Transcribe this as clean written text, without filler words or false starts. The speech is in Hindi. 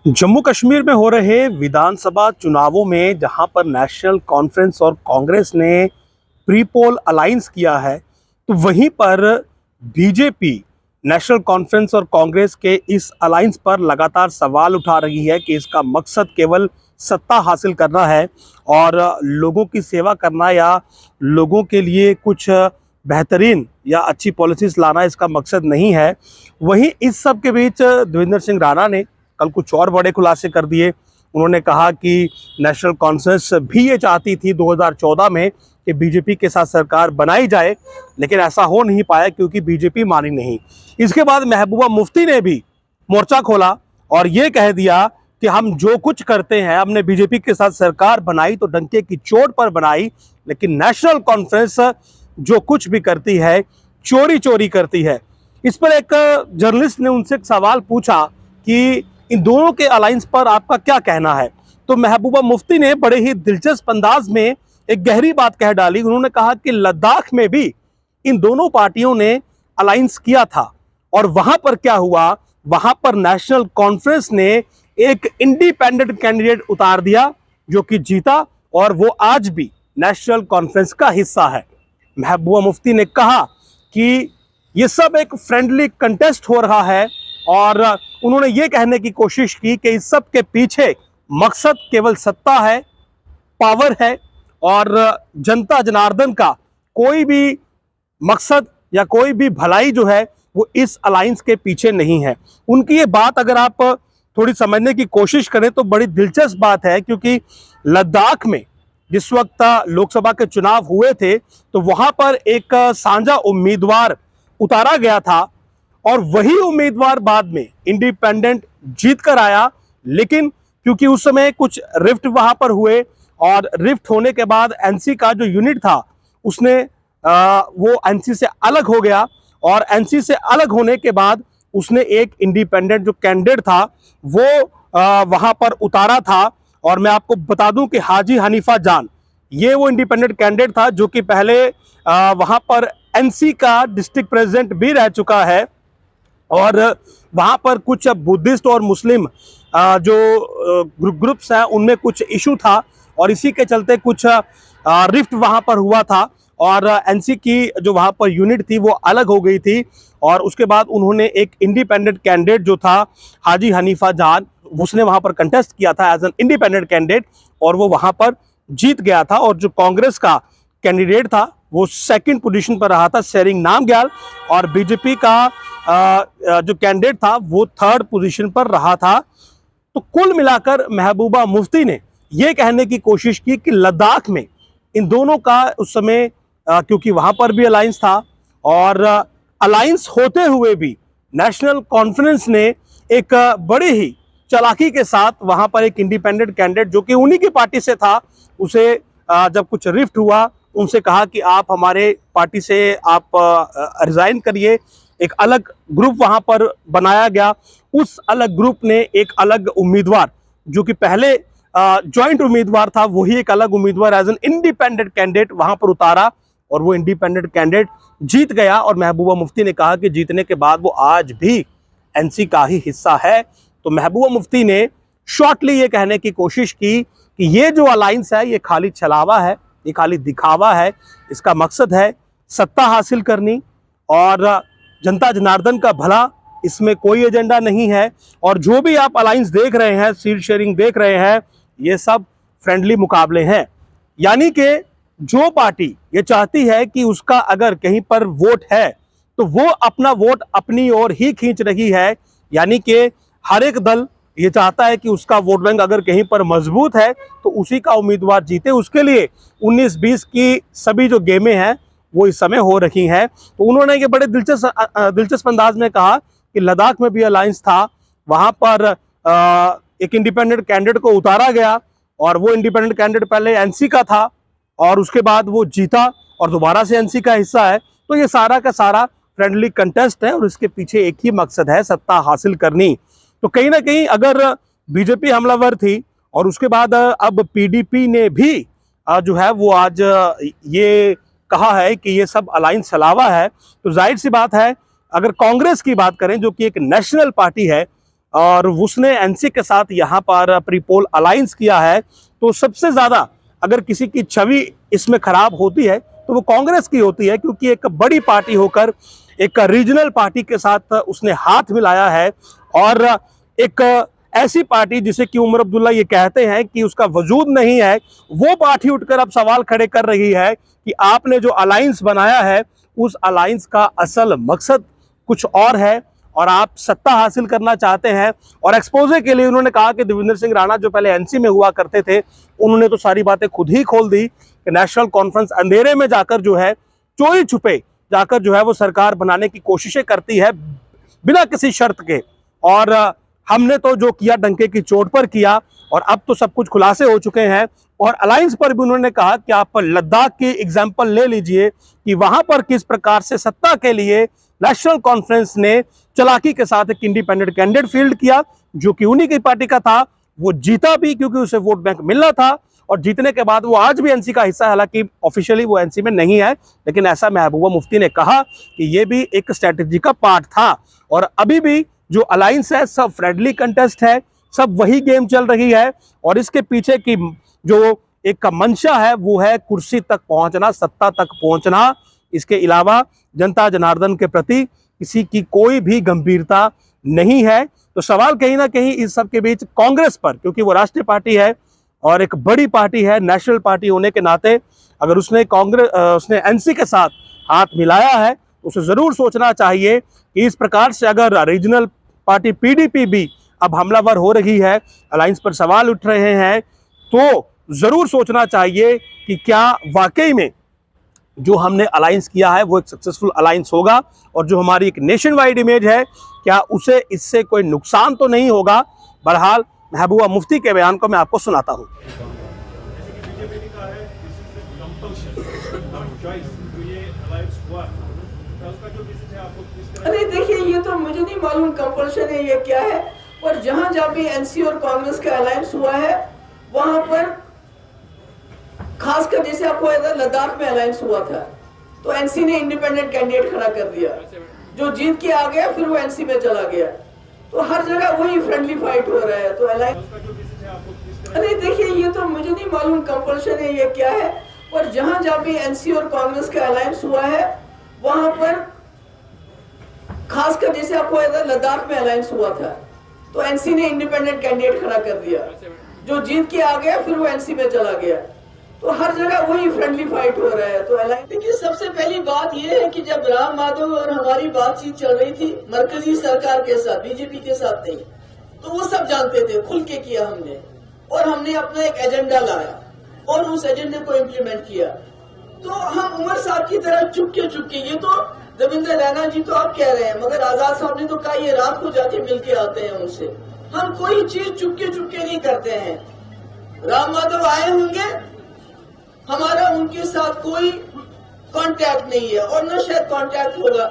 जम्मू कश्मीर में हो रहे विधानसभा चुनावों में जहां पर नेशनल कॉन्फ्रेंस और कांग्रेस ने प्री पोल अलायंस किया है, तो वहीं पर बीजेपी नेशनल कॉन्फ्रेंस और कांग्रेस के इस अलायंस पर लगातार सवाल उठा रही है कि इसका मकसद केवल सत्ता हासिल करना है और लोगों की सेवा करना या लोगों के लिए कुछ बेहतरीन या अच्छी पॉलिसीज लाना इसका मकसद नहीं है। वहीं इस सब के बीच देवेंद्र सिंह राणा ने कल कुछ और बड़े खुलासे कर दिए। उन्होंने कहा कि नेशनल कॉन्फ्रेंस भी ये चाहती थी 2014 में कि बीजेपी के साथ सरकार बनाई जाए, लेकिन ऐसा हो नहीं पाया क्योंकि बीजेपी मानी नहीं। इसके बाद महबूबा मुफ्ती ने भी मोर्चा खोला और ये कह दिया कि हम जो कुछ करते हैं, हमने बीजेपी के साथ सरकार बनाई तो डंके की चोट पर बनाई, लेकिन नेशनल कॉन्फ्रेंस जो कुछ भी करती है चोरी चोरी करती है। इस पर एक जर्नलिस्ट ने उनसे एक सवाल पूछा कि इन दोनों के अलायंस पर आपका क्या कहना है, तो महबूबा मुफ्ती ने बड़े ही दिलचस्प अंदाज में एक गहरी बात कह डाली। उन्होंने कहा कि लद्दाख में भी इन दोनों पार्टियों ने अलायंस किया था और वहां पर क्या हुआ, वहां पर नेशनल कॉन्फ्रेंस ने एक इंडिपेंडेंट कैंडिडेट उतार दिया जो कि जीता और वो आज भी नेशनल कॉन्फ्रेंस का हिस्सा है। महबूबा मुफ्ती ने कहा कि ये सब एक फ्रेंडली कंटेस्ट हो रहा है और उन्होंने ये कहने की कोशिश की कि इस सब के पीछे मकसद केवल सत्ता है, पावर है और जनता जनार्दन का कोई भी मकसद या कोई भी भलाई जो है वो इस अलायंस के पीछे नहीं है। उनकी ये बात अगर आप थोड़ी समझने की कोशिश करें तो बड़ी दिलचस्प बात है, क्योंकि लद्दाख में जिस वक्त लोकसभा के चुनाव हुए थे तो वहां पर एक साझा उम्मीदवार उतारा गया था और वही उम्मीदवार बाद में इंडिपेंडेंट जीत कर आया, लेकिन क्योंकि उस समय कुछ रिफ्ट वहां पर हुए और रिफ्ट होने के बाद एनसी का जो यूनिट था उसने वो एनसी से अलग हो गया और एनसी से अलग होने के बाद उसने एक इंडिपेंडेंट जो कैंडिडेट था वो वहां पर उतारा था। और मैं आपको बता दूं कि हाजी हनीफा जान ये वो इंडिपेंडेंट कैंडिडेट था जो कि पहले वहां पर एनसी का डिस्ट्रिक्ट प्रेसिडेंट भी रह चुका है और वहां पर कुछ बुद्धिस्ट और मुस्लिम जो ग्रुप्स हैं उनमें कुछ इशू था और इसी के चलते कुछ रिफ्ट वहां पर हुआ था और एनसी की जो वहां पर यूनिट थी वो अलग हो गई थी और उसके बाद उन्होंने एक इंडिपेंडेंट कैंडिडेट जो था हाजी हनीफा जान उसने वहां पर कंटेस्ट किया था एज एन इंडिपेंडेंट कैंडिडेट और वो वहां पर जीत गया था। और जो कांग्रेस का कैंडिडेट था वो सेकंड पोजीशन पर रहा था, शेरिंग नामग्याल, और बीजेपी का जो कैंडिडेट था वो थर्ड पोजीशन पर रहा था। तो कुल मिलाकर महबूबा मुफ्ती ने यह कहने की कोशिश की कि लद्दाख में इन दोनों का उस समय क्योंकि वहां पर भी अलायंस था और अलायंस होते हुए भी नेशनल कॉन्फ्रेंस ने एक बड़ी ही चालाकी के साथ वहां पर एक इंडिपेंडेंट कैंडिडेट जो कि उन्हीं की पार्टी से था उसे जब कुछ रिफ्ट हुआ उनसे कहा कि आप हमारे पार्टी से आप रिजाइन करिए। एक अलग ग्रुप वहां पर बनाया गया, उस अलग ग्रुप ने एक अलग उम्मीदवार जो कि पहले जॉइंट उम्मीदवार था वही एक अलग उम्मीदवार एज एन इंडिपेंडेंट कैंडिडेट वहां पर उतारा और वो इंडिपेंडेंट कैंडिडेट जीत गया। और महबूबा मुफ्ती ने कहा कि जीतने के बाद वो आज भी एनसी का ही हिस्सा है। तो महबूबा मुफ्ती ने शॉर्टली ये कहने की कोशिश की कि ये जो अलायंस है ये खाली छलावा है, ये खाली दिखावा है, इसका मकसद है सत्ता हासिल करनी और जनता जनार्दन का भला, इसमें कोई एजेंडा नहीं है। और जो भी आप अलायंस देख रहे हैं, सीट शेयरिंग देख रहे हैं, ये सब फ्रेंडली मुकाबले हैं। यानी कि जो पार्टी ये चाहती है कि उसका अगर कहीं पर वोट है तो वो अपना वोट अपनी ओर ही खींच रही है। यानी कि हर एक दल ये चाहता है कि उसका वोट बैंक अगर कहीं पर मजबूत है तो उसी का उम्मीदवार जीते। उसके लिए 19-20 की सभी जो गेमें हैं वो इस समय हो रही हैं। तो उन्होंने ये बड़े दिलचस्प अंदाज में कहा कि लद्दाख में भी अलायंस था, वहां पर एक इंडिपेंडेंट कैंडिडेट को उतारा गया और वो इंडिपेंडेंट कैंडिडेट पहले एनसी का था और उसके बाद वो जीता और दोबारा से एनसी का हिस्सा है। तो ये सारा का सारा फ्रेंडली कंटेस्ट है और इसके पीछे एक ही मकसद है, सत्ता हासिल करनी। तो कहीं ना कहीं अगर बीजेपी हमलावर थी और उसके बाद अब पीडीपी ने भी जो है वो आज ये कहा है कि ये सब अलायंस छलावा है, तो जाहिर सी बात है अगर कांग्रेस की बात करें जो कि एक नेशनल पार्टी है और उसने एनसी के साथ यहाँ पर प्री पोल अलायंस किया है, तो सबसे ज्यादा अगर किसी की छवि इसमें खराब होती है तो वो कांग्रेस की होती है, क्योंकि एक बड़ी पार्टी होकर एक रीजनल पार्टी के साथ उसने हाथ मिलाया है। और एक ऐसी पार्टी जिसे कि उमर अब्दुल्ला ये कहते हैं कि उसका वजूद नहीं है, वो पार्टी उठकर अब सवाल खड़े कर रही है कि आपने जो अलायंस बनाया है उस अलायंस का असल मकसद कुछ और है और आप सत्ता हासिल करना चाहते हैं। और एक्सपोजे के लिए उन्होंने कहा कि देवेंद्र सिंह राणा जो पहले एनसी में हुआ करते थे, उन्होंने तो सारी बातें खुद ही खोल दी कि नेशनल कॉन्फ्रेंस अंधेरे में जाकर जो है, चोरी छुपे जाकर जो है वो सरकार बनाने की कोशिशें करती है बिना किसी शर्त के। और हमने तो जो किया डंके की चोट पर किया, और अब तो सब कुछ खुलासे हो चुके हैं। और अलायंस पर भी उन्होंने कहा कि आप लद्दाख की एग्जाम्पल ले लीजिए कि वहां पर किस प्रकार से सत्ता के लिए नेशनल कॉन्फ्रेंस ने चालाकी के साथ एक इंडिपेंडेंट कैंडिडेट फील्ड किया जो कि उन्हीं की पार्टी का था। वो जीता भी क्योंकि उसे वोट बैंक मिलना था, और जीतने के बाद वो आज भी एनसी का हिस्सा है, हालांकि ऑफिशियली वो एनसी में नहीं है, लेकिन ऐसा महबूबा मुफ्ती ने कहा कि ये भी एक स्ट्रेटेजी का पार्ट था। और अभी भी जो अलायंस है सब फ्रेंडली कंटेस्ट है, सब वही गेम चल रही है, और इसके पीछे की जो एक मंशा है वो है कुर्सी तक पहुंचना, सत्ता तक पहुंचना। इसके अलावा जनता जनार्दन के प्रति किसी की कोई भी गंभीरता नहीं है। तो सवाल कहीं ना कहीं इस सब के बीच कांग्रेस पर, क्योंकि वो राष्ट्रीय पार्टी है और एक बड़ी पार्टी है, नेशनल पार्टी होने के नाते अगर उसने एनसी के साथ हाथ मिलाया है, उसे जरूर सोचना चाहिए कि इस प्रकार से अगर रीजनल पार्टी पीडीपी भी अब हमलावर हो रही है, अलायंस पर सवाल उठ रहे हैं, तो जरूर सोचना चाहिए कि क्या वाकई में जो हमने अलायंस किया है वो एक सक्सेसफुल अलायंस होगा, और जो हमारी एक नेशन वाइड इमेज है क्या उसे इससे कोई नुकसान तो नहीं होगा। बहरहाल महबूबा मुफ्ती के बयान को मैं आपको सुनाता हूँ। अरे देखिए, ये तो मुझे नहीं मालूम कंपल्शन है ये क्या है, पर जहां जहां भी एनसी और कांग्रेस का अलायंस हुआ है वहां पर, खासकर जैसे आपको याद है लद्दाख में अलायंस हुआ था तो एनसी ने इंडिपेंडेंट कैंडिडेट खड़ा कर दिया, जो जीत के आ गया फिर वो एनसी में चला गया। तो हर जगह वही फ्रेंडली फाइट हो रहा है। तो अलायंस, अरे देखिए, ये तो मुझे नहीं मालूम कंपल्शन है ये क्या है, पर जहां जहां भी एनसी और कांग्रेस का अलायंस हुआ है वहां पर, खासकर जैसे आपको याद है लद्दाख में अलायंस हुआ था तो एनसी ने इंडिपेंडेंट कैंडिडेट खड़ा कर दिया, जो जीत के आ गया फिर वो एनसी में चला गया। तो हर जगह वही फ्रेंडली फाइट हो रहा है। तो अलायंस, देखिए सबसे पहली बात यह है कि जब राम माधव और हमारी बातचीत चल रही थी मरकजी सरकार के साथ, बीजेपी के साथ नहीं, तो वो सब जानते थे, खुल के किया हमने, और हमने अपना एक एजेंडा लाया और उस एजेंडे को इम्प्लीमेंट किया। तो हम उमर साहब की तरह चुपके, ये तो देवेंद्र रैना जी तो आप कह रहे हैं, मगर आजाद साहब ने तो कहा ये रात को जाके मिलके आते हैं उनसे। हम कोई चीज चुपके नहीं करते हैं। राम माधव आए होंगे, हमारा उनके साथ कोई कांटेक्ट नहीं है और न शायद कांटेक्ट होगा।